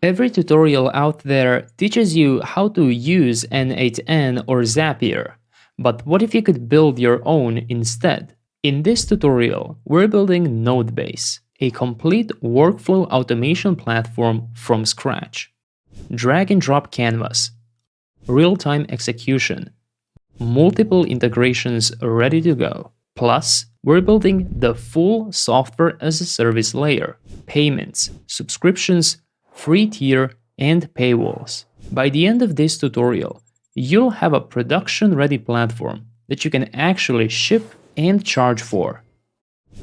Every tutorial out there teaches you how to use N8N or Zapier, but what if you could build your own instead? In this tutorial, we're building NodeBase, a complete workflow automation platform from scratch. Drag and drop canvas, real-time execution, multiple integrations ready to go. Plus, we're building the full software as a service layer, payments, subscriptions, free tier, and paywalls. By the end of this tutorial, you'll have a production-ready platform that you can actually ship and charge for.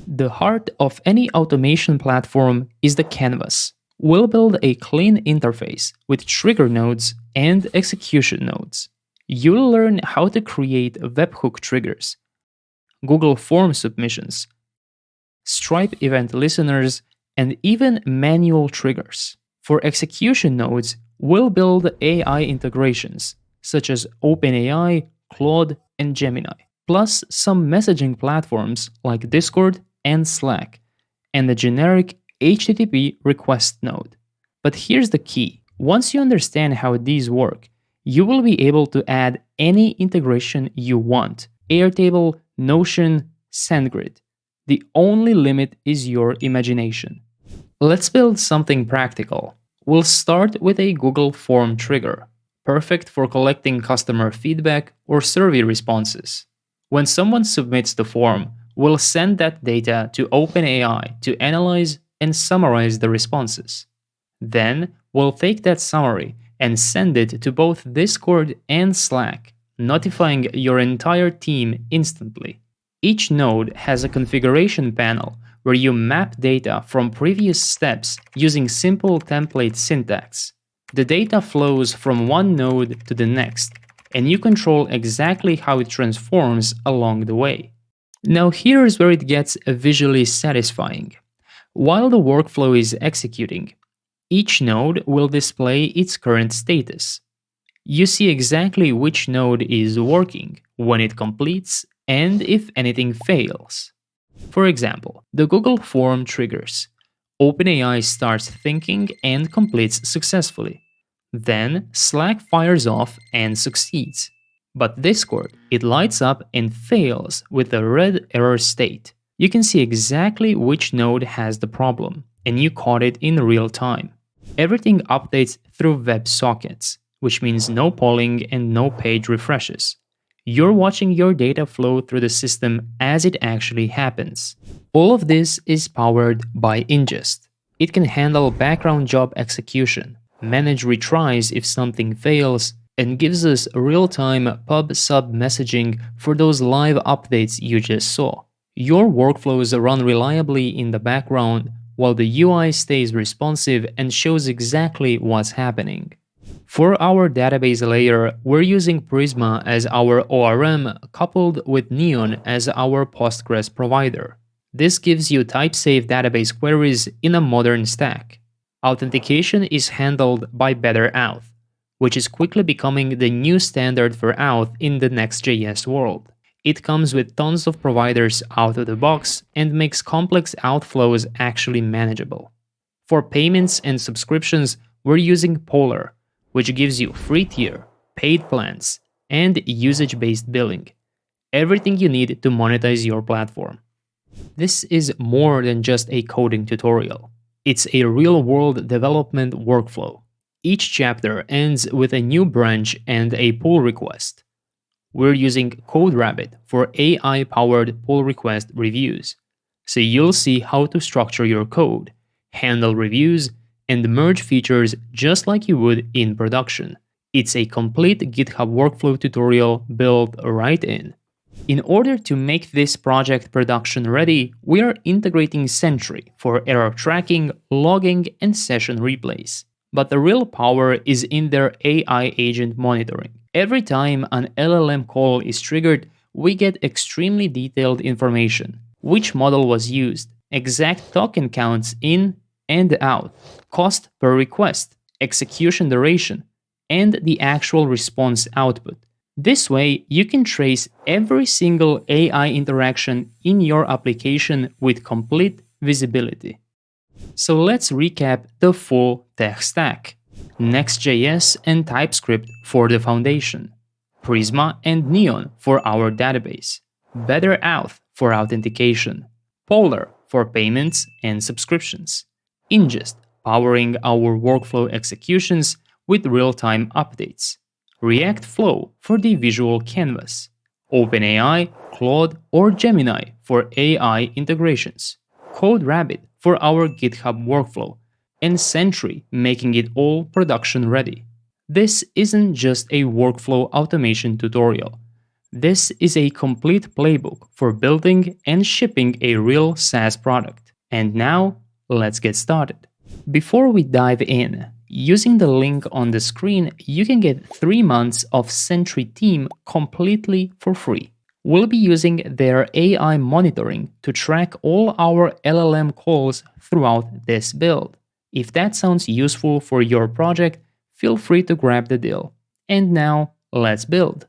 The heart of any automation platform is the canvas. We'll build a clean interface with trigger nodes and execution nodes. You'll learn how to create webhook triggers, Google Form submissions, Stripe event listeners, and even manual triggers. For execution nodes, we'll build AI integrations, such as OpenAI, Claude, and Gemini, plus some messaging platforms like Discord and Slack, and a generic HTTP request node. But here's the key. Once you understand how these work, you will be able to add any integration you want. Airtable, Notion, SendGrid. The only limit is your imagination. Let's build something practical. We'll start with a Google Form trigger, perfect for collecting customer feedback or survey responses. When someone submits the form, we'll send that data to OpenAI to analyze and summarize the responses. Then, we'll take that summary and send it to both Discord and Slack, notifying your entire team instantly. Each node has a configuration panel where you map data from previous steps using simple template syntax. The data flows from one node to the next, and you control exactly how it transforms along the way. Now here's where it gets visually satisfying. While the workflow is executing, each node will display its current status. You see exactly which node is working, when it completes, and if anything fails. For example, the Google Form triggers. OpenAI starts thinking and completes successfully. Then Slack fires off and succeeds. But Discord, it lights up and fails with a red error state. You can see exactly which node has the problem, and you caught it in real time. Everything updates through WebSockets, which means no polling and no page refreshes. You're watching your data flow through the system as it actually happens. All of this is powered by Ingest. It can handle background job execution, manage retries if something fails, and gives us real-time pub/sub messaging for those live updates you just saw. Your workflows run reliably in the background while the UI stays responsive and shows exactly what's happening. For our database layer, we're using Prisma as our ORM coupled with Neon as our Postgres provider. This gives you type-safe database queries in a modern stack. Authentication is handled by BetterAuth, which is quickly becoming the new standard for auth in the Next.js world. It comes with tons of providers out of the box and makes complex outflows actually manageable. For payments and subscriptions, we're using Polar, which gives you free tier, paid plans, and usage-based billing. Everything you need to monetize your platform. This is more than just a coding tutorial. It's a real-world development workflow. Each chapter ends with a new branch and a pull request. We're using CodeRabbit for AI-powered pull request reviews, so you'll see how to structure your code, handle reviews, and merge features just like you would in production. It's a complete GitHub workflow tutorial built right in. In order to make this project production ready, we are integrating Sentry for error tracking, logging, and session replays. But the real power is in their AI agent monitoring. Every time an LLM call is triggered, we get extremely detailed information. Which model was used, exact token counts in and out, cost per request, execution duration, and the actual response output. This way, you can trace every single AI interaction in your application with complete visibility. So let's recap the full tech stack. Next.js and TypeScript for the foundation. Prisma and Neon for our database. Better Auth for authentication. Polar for payments and subscriptions. Ingest powering our workflow executions with real-time updates. React Flow for the visual canvas. OpenAI, Claude, or Gemini for AI integrations. CodeRabbit for our GitHub workflow, and Sentry making it all production ready. This isn't just a workflow automation tutorial. This is a complete playbook for building and shipping a real SaaS product. And now, let's get started. Before we dive in, using the link on the screen, you can get 3 months of Sentry Team completely for free. We'll be using their AI monitoring to track all our LLM calls throughout this build. If that sounds useful for your project, feel free to grab the deal. And now, let's build.